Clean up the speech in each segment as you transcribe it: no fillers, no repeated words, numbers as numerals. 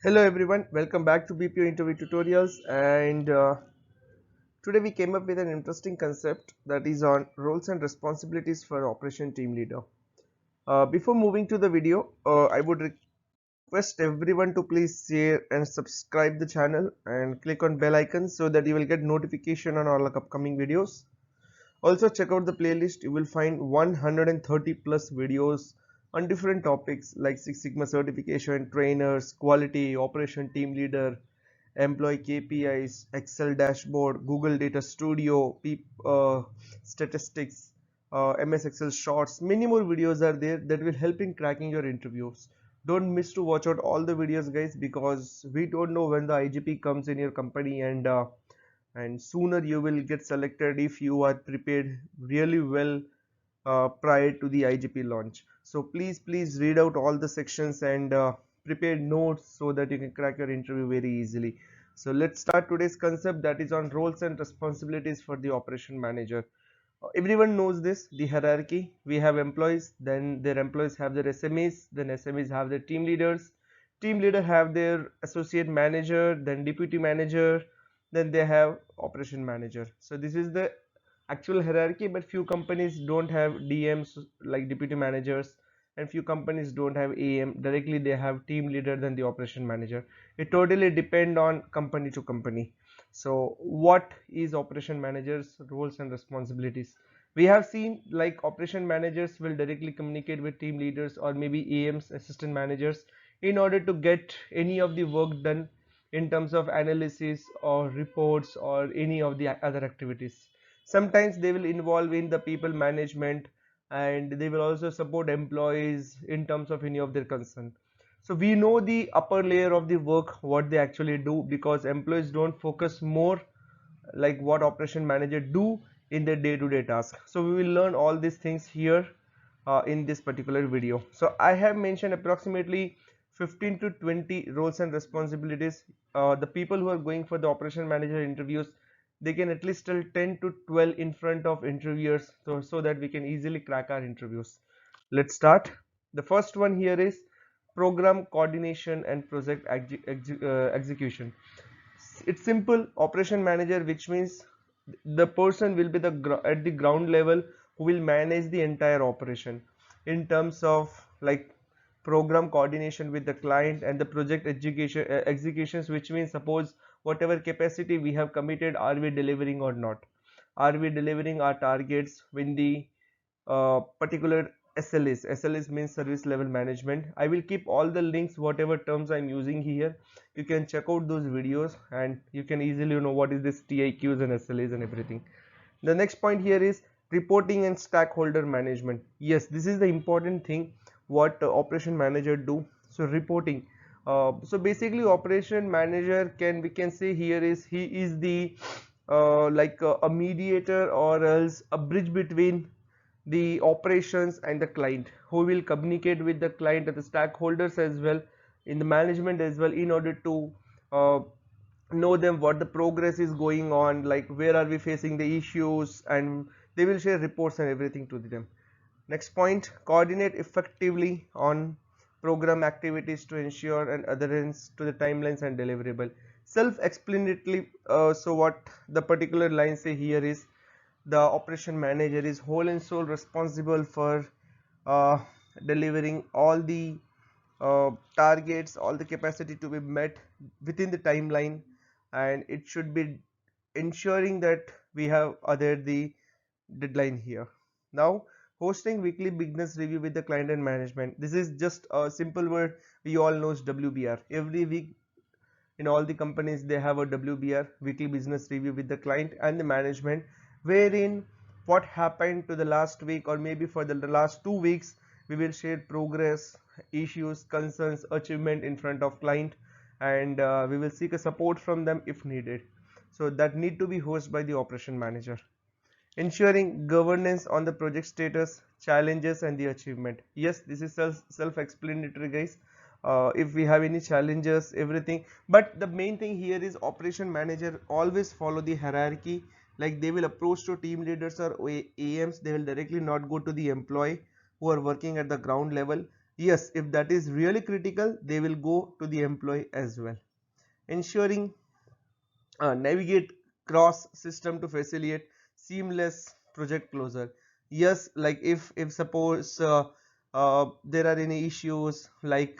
Hello everyone, welcome back to BPO interview tutorials and today we came up with an interesting concept that is on roles and responsibilities for operation team leader. Before moving to the video, I would request everyone to please share and subscribe the channel and click on bell icon so that you will get notification on all upcoming videos. Also check out the playlist. You will find 130 plus videos on different topics like Six Sigma certification, trainers, quality, operation team leader, employee KPIs, Excel dashboard, Google Data Studio, statistics, MS Excel shorts. Many more videos are there that will help in cracking your interviews. Don't miss to watch out all the videos, guys, because we don't know when the IGP comes in your company, and sooner you will get selected if you are prepared really well prior to the IGP launch. So please read out all the sections and prepare notes so that you can crack your interview very easily. So let's start today's concept, that is on roles and responsibilities for the operation manager. Everyone knows this, the hierarchy. We have employees, then their employees have their SMEs, then SMEs have their team leaders, team leader have their associate manager, then deputy manager, then they have operation manager. So this is the actual hierarchy, but few companies don't have DMs like deputy managers, and few companies don't have AM directly. They have team leader than the operation manager. It totally depend on company to company. So what is operation managers roles and responsibilities? We have seen like operation managers will directly communicate with team leaders or maybe AMs, assistant managers, in order to get any of the work done in terms of analysis or reports or any of the other activities. Sometimes they will involve in the people management, and they will also support employees in terms of any of their concern. So we know the upper layer of the work, what they actually do, because employees don't focus more like what operation manager do in their day-to-day task. So we will learn all these things here in this particular video. So I have mentioned approximately 15 to 20 roles and responsibilities. The people who are going for the operation manager interviews, they can at least tell 10 to 12 in front of interviewers, so that we can easily crack our interviews. Let's start. The first one here is program coordination and project execution. It's simple. Operation manager, which means the person will be at the ground level who will manage the entire operation in terms of like program coordination with the client and the project executions, which means suppose whatever capacity we have committed, are we delivering or not, are we delivering our targets when the particular SLS means service level management. I will keep all the links, whatever terms I'm using here. You can check out those videos and you can easily know what is this TIQs and SLAs and everything. The next point here is reporting and stakeholder management. Yes, this is the important thing what operation manager do. So reporting. So basically operation manager, we can say here is he is the like a mediator or else a bridge between the operations and the client, who will communicate with the client and the stakeholders as well, in the management as well, in order to uh, know them what the progress is going on, like where are we facing the issues, and they will share reports and everything to them. Next point, coordinate effectively on program activities to ensure an adherence to the timelines and deliverable. Self-explanatory. So what the particular line say here is the operation manager is whole and sole responsible for uh, delivering all the targets, all the capacity to be met within the timeline, and it should be ensuring that we have adhered the deadline here. Now, hosting weekly business review with the client and management. This is just a simple word we all knows, WBR. Every week in all the companies they have a WBR, weekly business review with the client and the management, wherein what happened to the last week or maybe for the last 2 weeks, we will share progress, issues, concerns, achievement in front of client, and we will seek a support from them if needed. So that need to be hosted by the operation manager. Ensuring governance on the project status, challenges and the achievement. Yes, this is self-explanatory, guys. If we have any challenges, everything, but the main thing here is operation manager always follow the hierarchy, like they will approach to team leaders or AMs. They will directly not go to the employee who are working at the ground level. Yes, if that is really critical, they will go to the employee as well. Ensuring navigate cross system to facilitate seamless project closure. Yes, like if suppose there are any issues like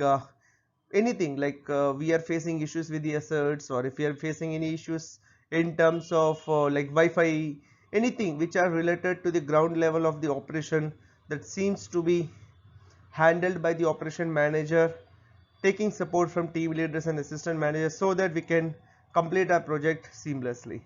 anything like we are facing issues with the assets, or if we are facing any issues in terms of like Wi-Fi, anything which are related to the ground level of the operation, that seems to be handled by the operation manager, taking support from team leaders and assistant managers so that we can complete our project seamlessly.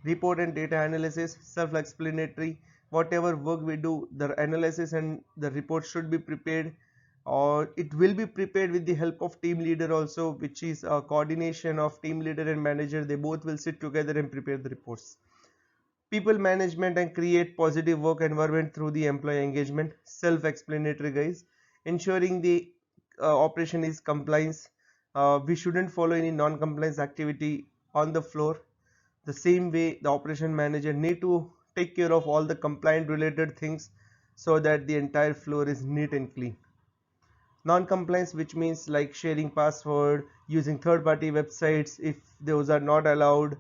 Report and data analysis, self-explanatory. Whatever work we do, the analysis and the report should be prepared, or it will be prepared with the help of team leader also, which is a coordination of team leader and manager. They both will sit together and prepare the reports. People management and create positive work environment through the employee engagement. Self-explanatory, guys. Ensuring the operation is compliance. We shouldn't follow any non-compliance activity on the floor. The same way the operation manager need to take care of all the compliant related things so that the entire floor is neat and clean. Non-compliance, which means like sharing password, using third-party websites if those are not allowed,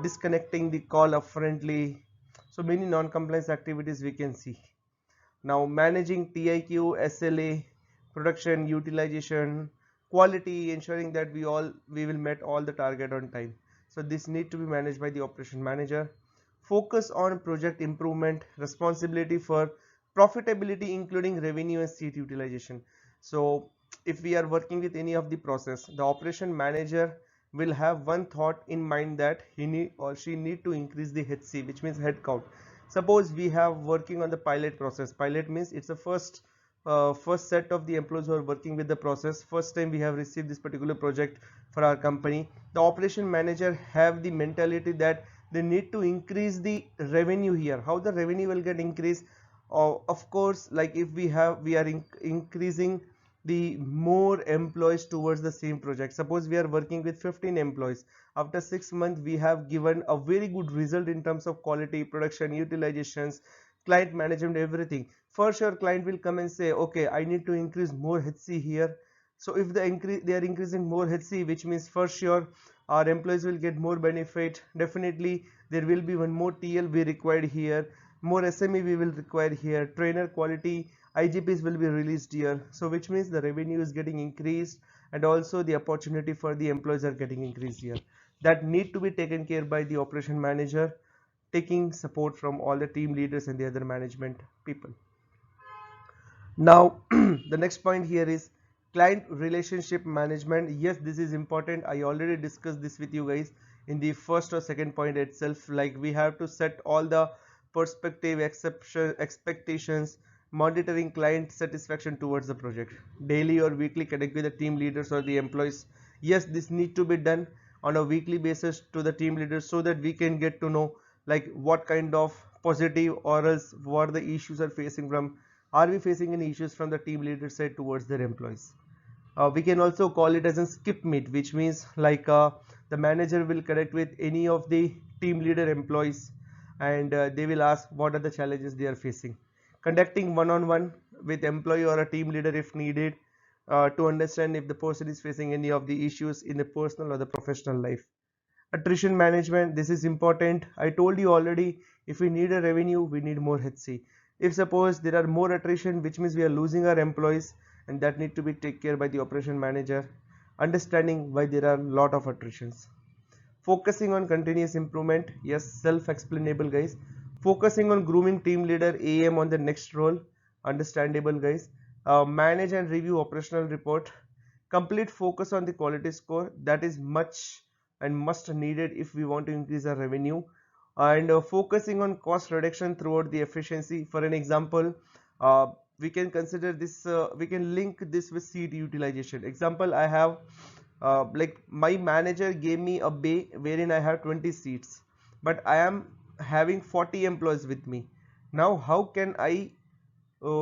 disconnecting the call upfrontly. So many non-compliance activities we can see. Now managing TIQ, SLA, production utilization, quality, ensuring that we will met all the target on time. So this need to be managed by the operation manager. Focus on project improvement, responsibility for profitability including revenue and seat utilization. So if we are working with any of the process, the operation manager will have one thought in mind, that he need or she need to increase the HC, which means head count. Suppose we have working on the pilot process. Pilot means it's the first set of the employees who are working with the process. First time we have received this particular project for our company. The operation manager have the mentality that they need to increase the revenue here. How the revenue will get increased? Of course, like if we are increasing the more employees towards the same project. Suppose we are working with 15 employees. After 6 months we have given a very good result in terms of quality, production, utilizations, client management, everything. For sure client will come and say, okay, I need to increase more HC here. So if they are increasing more HC, which means for sure our employees will get more benefit. Definitely there will be one more TL we required here, more SME we will require here, trainer quality IGPs will be released here. So which means the revenue is getting increased, and also the opportunity for the employees are getting increased here. That need to be taken care by the operation manager, taking support from all the team leaders and the other management people. Now the next point here is client relationship management. Yes, this is important. I already discussed this with you guys in the first or second point itself. Like we have to set all the perspective, expectations, monitoring client satisfaction towards the project. Daily or weekly connect with the team leaders or the employees. Yes, this need to be done on a weekly basis to the team leaders so that we can get to know like what kind of positive or else what the issues are facing from, are we facing any issues from the team leader side towards their employees. We can also call it as a skip meet, which means like the manager will connect with any of the team leader employees, and they will ask what are the challenges they are facing. Conducting one-on-one with employee or a team leader if needed, to understand if the person is facing any of the issues in the personal or the professional life. Attrition management, this is important. I told you already, if we need a revenue we need more HC. If suppose there are more attrition, which means we are losing our employees, and that need to be taken care by the operation manager. Understanding why there are a lot of attritions. Focusing on continuous improvement, yes, self-explainable, guys. Focusing on grooming team leader AM on the next role, understandable, guys. Manage and review operational report. Complete focus on the quality score, that is much and must needed if we want to increase our revenue. And focusing on cost reduction throughout the efficiency. For an example, uh, we can consider this, we can link this with seat utilization. Example, I have like my manager gave me a bay wherein I have 20 seats, but I am having 40 employees with me. Now how can I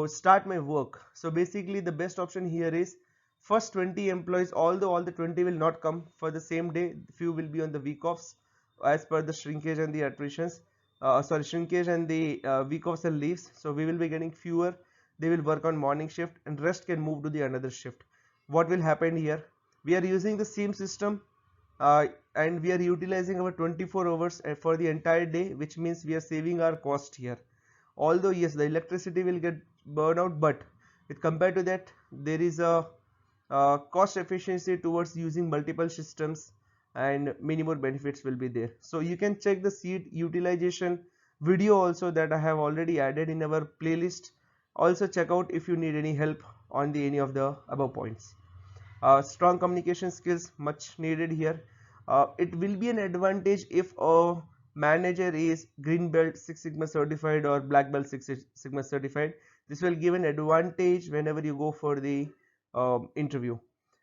start my work? So basically the best option here is first 20 employees, although all the 20 will not come for the same day, few will be on the week offs as per the shrinkage and the attritions, shrinkage and the week offs and leaves, so we will be getting fewer. they will work on morning shift and rest can move to the another shift. What will happen here? We are using the same system, and we are utilizing our 24 hours for the entire day, which means we are saving our cost here. Although yes, the electricity will get burned out, but with compared to that, there is a cost efficiency towards using multiple systems, and many more benefits will be there. So you can check the seat utilization video also that I have already added in our playlist. Also check out if you need any help on the any of the above points. Strong communication skills much needed here. It will be an advantage if a manager is green belt 6 sigma certified or black belt 6 sigma certified. This will give an advantage whenever you go for the interview.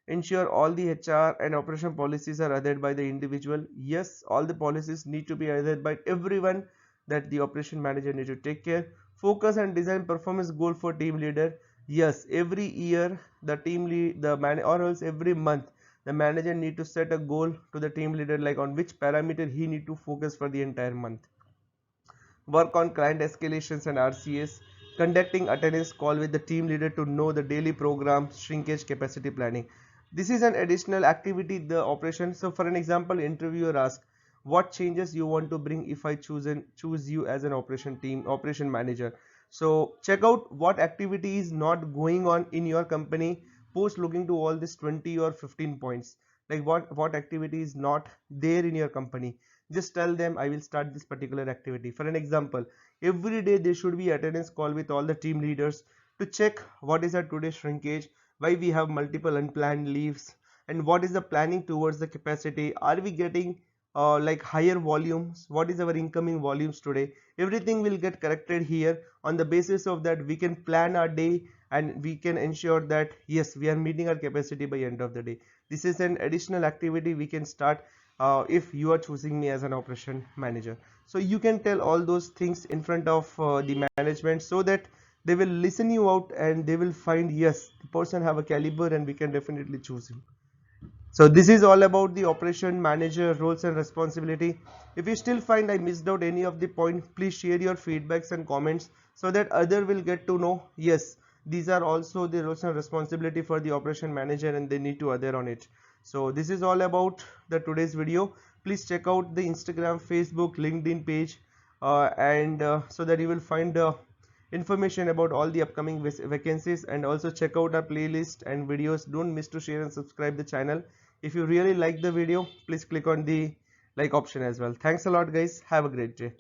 Ensure all the HR and operation policies are adhered by the individual. Yes, all the policies need to be adhered by everyone that the operation manager need to take care. Focus and design performance goal for team leader. Yes, every year the team lead, the man, or else every month the manager need to set a goal to the team leader, like on which parameter he need to focus for the entire month. Work on client escalations and RCS, conducting attendance call with the team leader to know the daily program, shrinkage, capacity planning. This is an additional activity the operation. So for an example, interviewer asks, what changes you want to bring if I choose you as an operation manager. So check out what activity is not going on in your company. Post looking to all this 20 or 15 points, like what activity is not there in your company. Just tell them I will start this particular activity. For an example, every day there should be attendance call with all the team leaders to check what is our today's shrinkage, why we have multiple unplanned leaves, and what is the planning towards the capacity. Are we getting like higher volumes? What is our incoming volumes today? Everything will get corrected here. On the basis of that, we can plan our day and we can ensure that yes, we are meeting our capacity by end of the day. This is an additional activity we can start if you are choosing me as an operation manager. So you can tell all those things in front of the management, so that they will listen you out and they will find yes, the person have a caliber and we can definitely choose him. So this is all about the operation manager roles and responsibility. If you still find I missed out any of the point, please share your feedbacks and comments so that other will get to know yes, these are also the roles and responsibility for the operation manager and they need to adhere on it. So this is all about the today's video. Please check out the Instagram, Facebook, LinkedIn page, and so that you will find information about all the upcoming vacancies, and also check out our playlist and videos. Don't miss to share and subscribe the channel. If you really like the video, please click on the like option as well. Thanks a lot guys, have a great day.